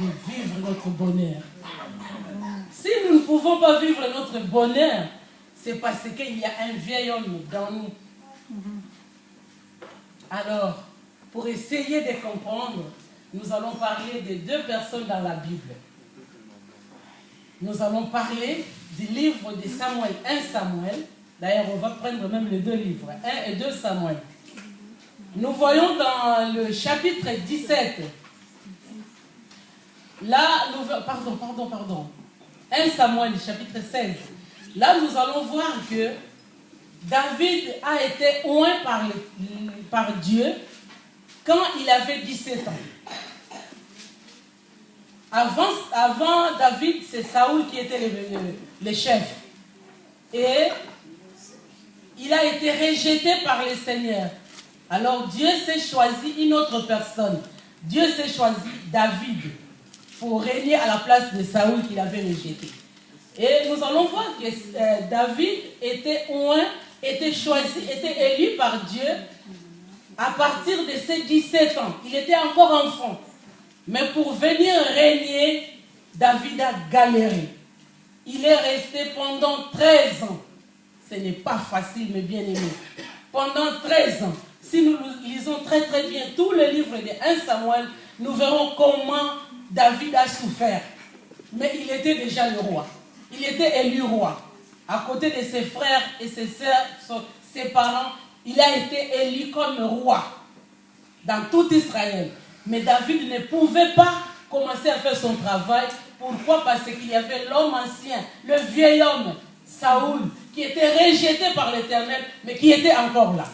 de vivre notre bonheur. Si nous ne pouvons pas vivre notre bonheur, c'est parce qu'il y a un vieil homme dans nous. Alors, pour essayer de comprendre, nous allons parler de deux personnes dans la Bible. Nous allons parler du livre de Samuel, 1 Samuel. D'ailleurs, on va prendre même les deux livres, 1 et 2 Samuel. Nous voyons dans le chapitre 17, là, pardon. 1 Samuel, chapitre 16. Là, nous allons voir que David a été oint par Dieu quand il avait 17 ans. Avant David, c'est Saoul qui était le chef. Et il a été rejeté par le Seigneur. Alors Dieu s'est choisi une autre personne. Dieu s'est choisi David pour régner à la place de Saoul qu'il avait rejeté. Et nous allons voir que David était oint, était choisi, était élu par Dieu à partir de ses 17 ans. Il était encore enfant. Mais pour venir régner, David a galéré. Il est resté pendant 13 ans. Ce n'est pas facile, mes bien-aimés. Pendant 13 ans. Si nous lisons très très bien tout le livre de 1 Samuel, nous verrons comment David a souffert. Mais il était déjà le roi. Il était élu roi. À côté de ses frères et ses sœurs, ses parents, il a été élu comme roi dans tout Israël. Mais David ne pouvait pas commencer à faire son travail. Pourquoi? Parce qu'il y avait l'homme ancien, le vieil homme, Saoul, qui était rejeté par l'Éternel, mais qui était encore là.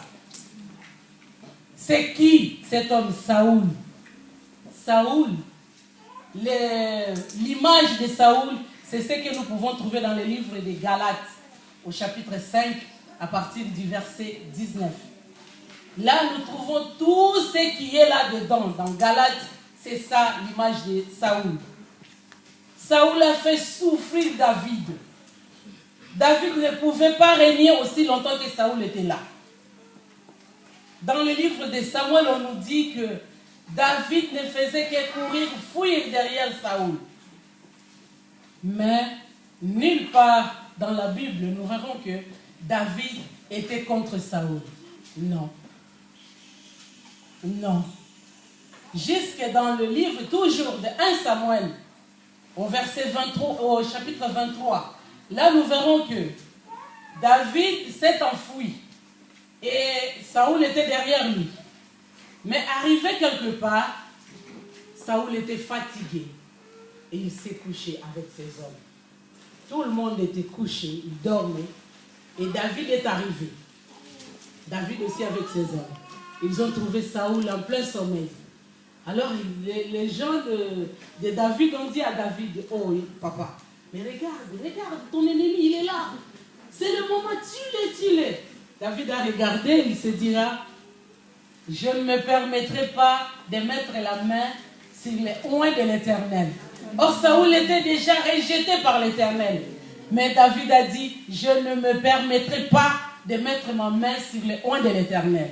C'est qui cet homme Saoul? Saoul, l'image de Saoul, c'est ce que nous pouvons trouver dans le livre des Galates, au chapitre 5, à partir du verset 19. Là, nous trouvons tout ce qui est là-dedans. Dans Galates, c'est ça l'image de Saoul. Saoul a fait souffrir David. David ne pouvait pas régner aussi longtemps que Saoul était là. Dans le livre de Samuel, on nous dit que David ne faisait que courir, fuir derrière Saoul. Mais nulle part dans la Bible, nous verrons que David était contre Saoul. Non. Non. Jusque dans le livre toujours de 1 Samuel, au verset 23, au chapitre 23, là nous verrons que David s'est enfui et Saoul était derrière lui. Mais arrivé quelque part, Saoul était fatigué et il s'est couché avec ses hommes. Tout le monde était couché, il dormait et David est arrivé. David aussi avec ses hommes. Ils ont trouvé Saoul en plein sommeil. Alors les gens de David ont dit à David, oh papa, mais regarde, ton ennemi il est là. C'est le moment, tue-le. David a regardé, il se dira, je ne me permettrai pas de mettre la main sur les oints de l'Éternel. Or Saoul était déjà rejeté par l'Éternel. Mais David a dit, je ne me permettrai pas de mettre ma main sur les oints de l'Éternel.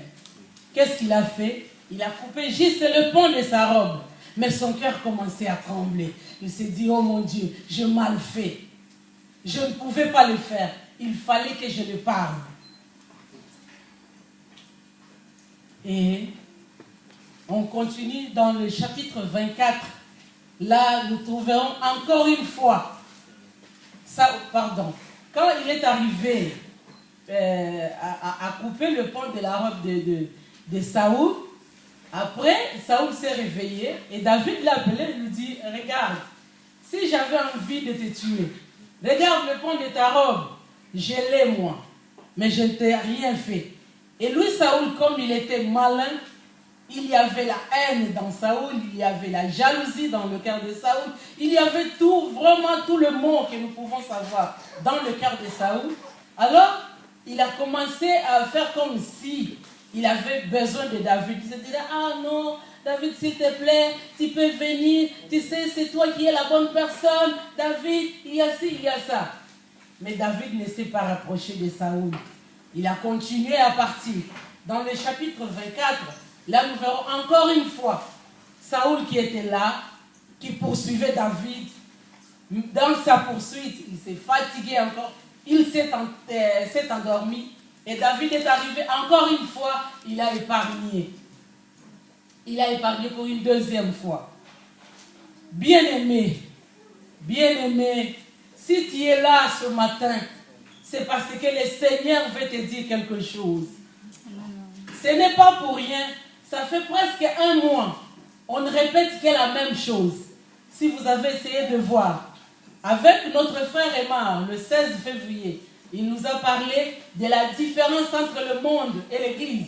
Qu'est-ce qu'il a fait? Il a coupé juste le pan de sa robe. Mais son cœur commençait à trembler. Il s'est dit, oh mon Dieu, j'ai mal fait. Je ne pouvais pas le faire. Il fallait que je le parle. Et on continue dans le chapitre 24. Là, nous trouverons encore une fois. Quand il est arrivé à couper le pan de la robe de Saoul, après, Saoul s'est réveillé et David l'a appelé et lui dit, regarde, si j'avais envie de te tuer, regarde le pan de ta robe, je l'ai moi, mais je ne t'ai rien fait. Et lui, Saoul, comme il était malin, il y avait la haine dans Saoul, il y avait la jalousie dans le cœur de Saoul, il y avait tout, vraiment tout le monde que nous pouvons savoir dans le cœur de Saoul. Alors, il a commencé à faire comme si il avait besoin de David. Il se disait, ah non, David, s'il te plaît, tu peux venir, tu sais, c'est toi qui es la bonne personne. David, il y a ci, il y a ça. Mais David ne s'est pas rapproché de Saoul. Il a continué à partir. Dans le chapitre 24, là nous verrons encore une fois Saoul qui était là, qui poursuivait David. Dans sa poursuite, il s'est fatigué encore, il s'est endormi. Et David est arrivé encore une fois, il a épargné. Il a épargné pour une deuxième fois. Bien-aimé, si tu es là ce matin, c'est parce que le Seigneur veut te dire quelque chose. Ce n'est pas pour rien. Ça fait presque un mois. On ne répète que la même chose. Si vous avez essayé de voir, avec notre frère Emma, le 16 février, il nous a parlé de la différence entre le monde et l'Église.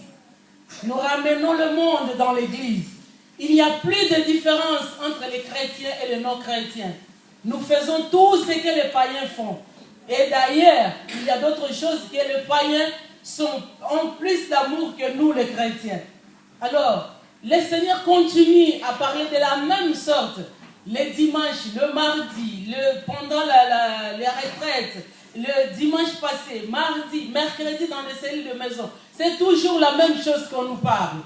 Nous ramenons le monde dans l'Église. Il n'y a plus de différence entre les chrétiens et les non-chrétiens. Nous faisons tout ce que les païens font. Et d'ailleurs, il y a d'autres choses que les païens ont plus d'amour que nous, les chrétiens. Alors, le Seigneur continue à parler de la même sorte. Les dimanches, le mardi, pendant les retraites, le dimanche passé, mardi, mercredi dans les cellules de maison. C'est toujours la même chose qu'on nous parle.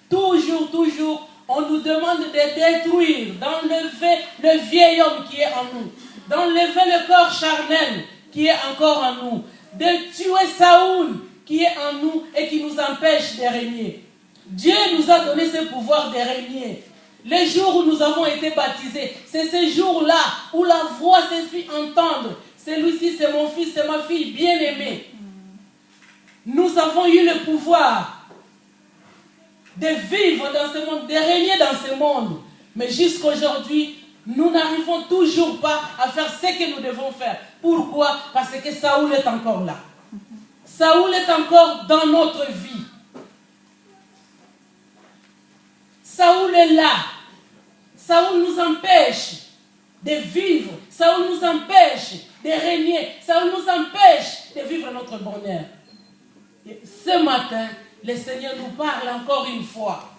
Toujours, on nous demande de détruire, d'enlever le vieil homme qui est en nous, d'enlever le corps charnel qui est encore en nous, de tuer Saoul qui est en nous et qui nous empêche de régner. Dieu nous a donné ce pouvoir de régner. Les jours où nous avons été baptisés, c'est ces jours-là où la voix s'est fait entendre. Celui-ci, c'est mon fils, c'est ma fille bien-aimée. Nous avons eu le pouvoir de vivre dans ce monde, de régner dans ce monde. Mais jusqu'aujourd'hui, nous n'arrivons toujours pas à faire ce que nous devons faire. Pourquoi? Parce que Saoul est encore là. Saoul est encore dans notre vie. Saoul est là. Saoul nous empêche de vivre. Saoul nous empêche de régner. Saoul nous empêche de vivre notre bonheur. Et ce matin, le Seigneur nous parle encore une fois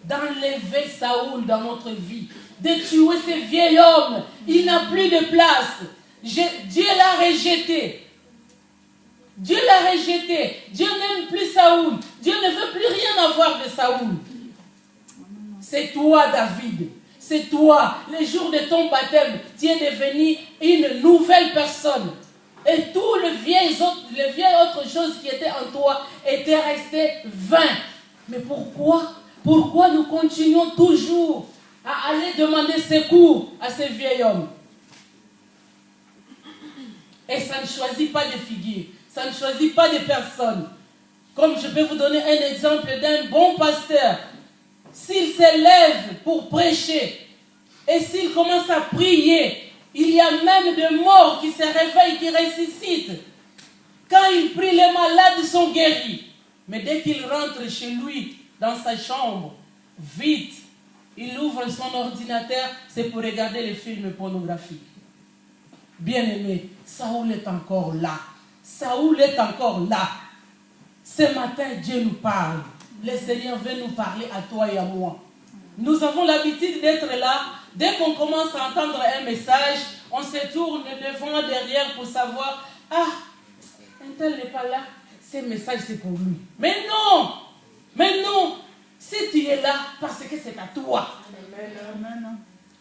d'enlever Saoul dans notre vie, de tuer ce vieil homme. Il n'a plus de place. Dieu l'a rejeté. Dieu l'a rejeté. Dieu n'aime plus Saoul. Dieu ne veut plus rien avoir de Saoul. C'est toi, David. C'est toi. Le jour de ton baptême, tu es devenu une nouvelle personne. Et tout le vieil autre chose qui était en toi était resté vain. Mais pourquoi? Pourquoi nous continuons toujours à aller demander secours à ce vieil homme? Et ça ne choisit pas de figure. Ça ne choisit pas de personne. Comme je peux vous donner un exemple d'un bon pasteur. S'il se lève pour prêcher et s'il commence à prier, il y a même des morts qui se réveillent, qui ressuscitent. Quand il prie, les malades sont guéris. Mais dès qu'il rentre chez lui, dans sa chambre, vite, il ouvre son ordinateur, c'est pour regarder les films pornographiques. Bien-aimé, Saoul est encore là. Saoul est encore là. Ce matin, Dieu nous parle. Le Seigneur veut nous parler à toi et à moi. Nous avons l'habitude d'être là. Dès qu'on commence à entendre un message, on se tourne devant, derrière pour savoir, ah, un tel n'est pas là. Ce message, c'est pour lui. Mais non! Mais non! Si tu es là, parce que c'est à toi.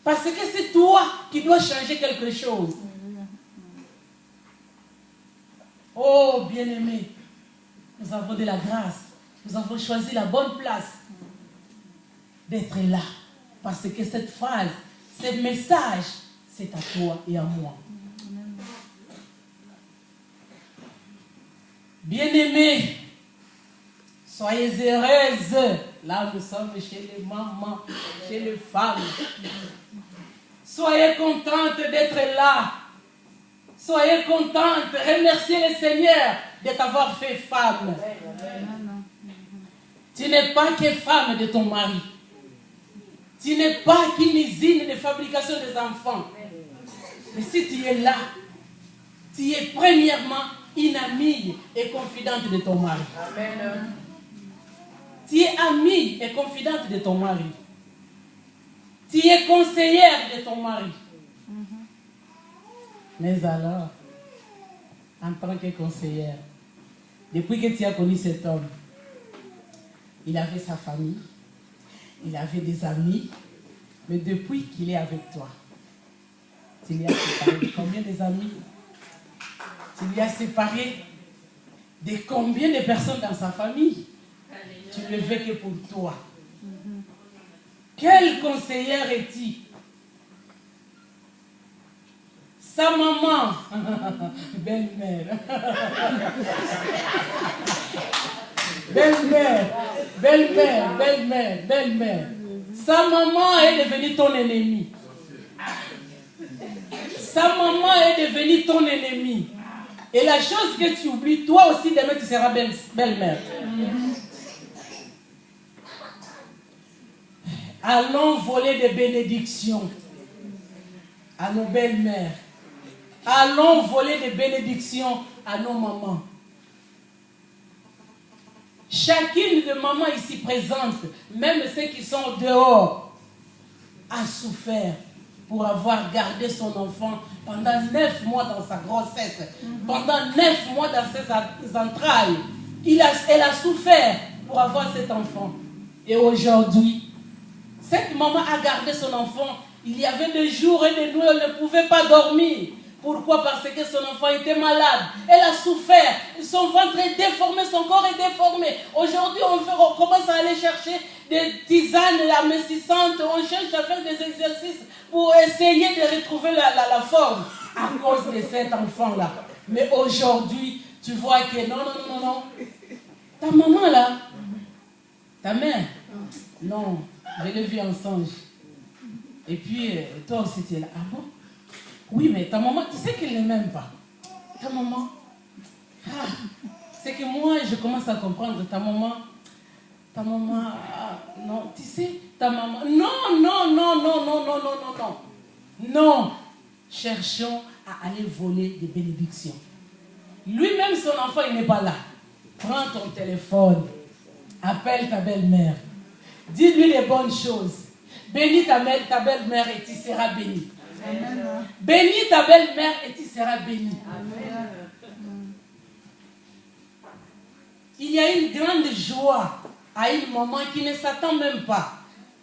Parce que c'est toi qui dois changer quelque chose. Oh, bien-aimé, nous avons de la grâce. Nous avons choisi la bonne place d'être là. Parce que cette phrase, ce message, c'est à toi et à moi. Bien-aimés, soyez heureuses. Là, nous sommes chez les mamans, chez les femmes. Soyez contentes d'être là. Soyez contentes. Remerciez le Seigneur de t'avoir fait femme. Tu n'es pas que femme de ton mari. Tu n'es pas qu'une usine de fabrication des enfants. Mais si tu es là, tu es premièrement une amie et confidente de ton mari. Amen. Tu es amie et confidente de ton mari. Tu es conseillère de ton mari. Mais alors, en tant que conseillère, depuis que tu as connu cet homme, il avait sa famille, il avait des amis, Mais depuis qu'il est avec toi, tu l'as séparé de combien des amis? Tu l'as séparé de combien de personnes dans sa famille? Tu ne le veux que pour toi. Quelle conseillère est-il? Sa maman, belle-mère, belle-mère. Sa maman est devenue ton ennemi. Sa maman est devenue ton ennemi. Et la chose que tu oublies, toi aussi demain tu seras belle-mère. Allons voler des bénédictions à nos belles-mères. Allons voler des bénédictions à nos mamans. Chacune de mamans ici présentes, même ceux qui sont dehors, a souffert pour avoir gardé son enfant pendant 9 mois dans sa grossesse, pendant 9 mois dans ses entrailles. Elle a souffert pour avoir cet enfant. Et aujourd'hui, cette maman a gardé son enfant. Il y avait des jours et des nuits où elle ne pouvait pas dormir. Pourquoi? Parce que son enfant était malade. Elle a souffert. Son ventre est déformé, son corps est déformé. Aujourd'hui, on commence à aller chercher des tisanes amincissantes. On cherche à faire des exercices pour essayer de retrouver la forme à cause de cet enfant-là. Mais aujourd'hui, tu vois que non. Ta maman là, ta mère, non, je l'ai vue en songe. Et puis, toi aussi, tu es là. Ah bon? Oui, mais ta maman, tu sais qu'elle ne m'aime pas. Ta maman. C'est que moi, je commence à comprendre. Ta maman, non, tu sais, ta maman. Non. Cherchons à aller voler des bénédictions. Lui-même, son enfant, il n'est pas là. Prends ton téléphone. Appelle ta belle-mère. Dis-lui les bonnes choses. Bénis ta belle-mère et tu seras béni. Amen. Bénis ta belle-mère et tu seras béni. Amen. Il y a une grande joie à une maman qui ne s'attend même pas.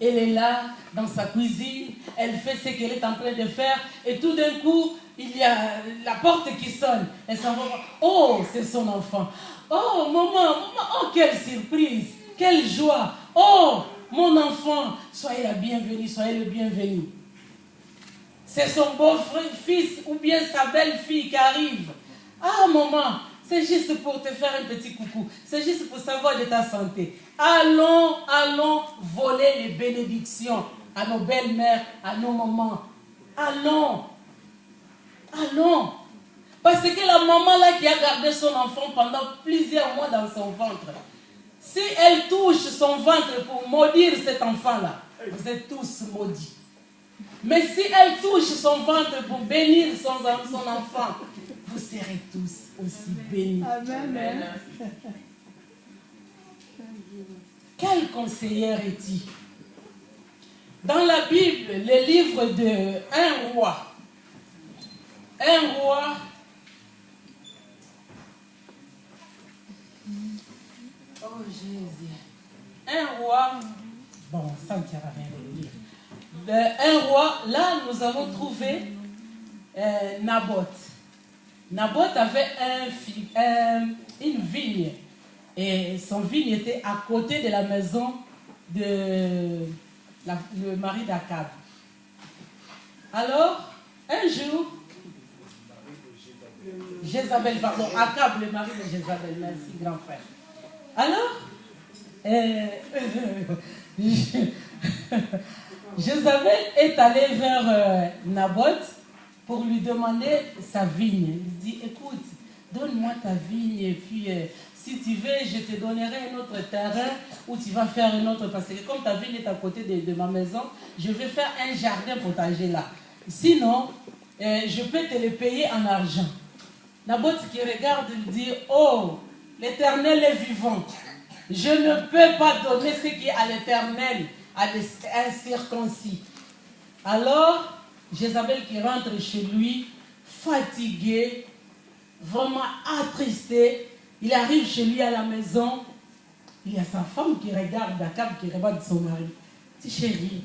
Elle est là, dans sa cuisine, elle fait ce qu'elle est en train de faire, et tout d'un coup, il y a la porte qui sonne. Elle s'en va voir. Oh, c'est son enfant. Oh, maman, oh, quelle surprise, quelle joie. Oh, mon enfant, soyez la bienvenue, soyez le bienvenu. C'est son beau-fils ou bien sa belle-fille qui arrive. Ah, maman, c'est juste pour te faire un petit coucou. C'est juste pour savoir de ta santé. Allons voler les bénédictions à nos belles-mères, à nos mamans. Allons. Parce que la maman là qui a gardé son enfant pendant plusieurs mois dans son ventre, si elle touche son ventre pour maudire cet enfant-là, vous êtes tous maudits. Mais si elle touche son ventre pour bénir son enfant, vous serez tous aussi bénis. Amen. Quelle conseillère est-il? Dans la Bible, le livre de un roi, oh Jésus, un roi, bon, ça ne sert à rien de le lire. Un roi, là nous avons trouvé Naboth. Naboth avait une vigne. Et son vigne était à côté de la maison de le mari d'Akab. Alors, un jour, Akab, le mari de Jézabel, merci grand frère. Alors, Jézabel est allée vers Naboth pour lui demander sa vigne. Il dit, écoute, donne-moi ta vigne et puis si tu veux, je te donnerai un autre terrain où tu vas faire un autre. Parce que comme ta vigne est à côté de ma maison, je vais faire un jardin potager là. Sinon, je peux te le payer en argent. Naboth qui regarde, il dit, oh, l'Éternel est vivant. Je ne peux pas donner ce qui est à l'Éternel à un circoncis. Alors, Jézabel qui rentre chez lui, fatigué, vraiment attristé, il arrive chez lui à la maison, il y a sa femme qui regarde Akab, qui regarde son mari. Il dit, chérie,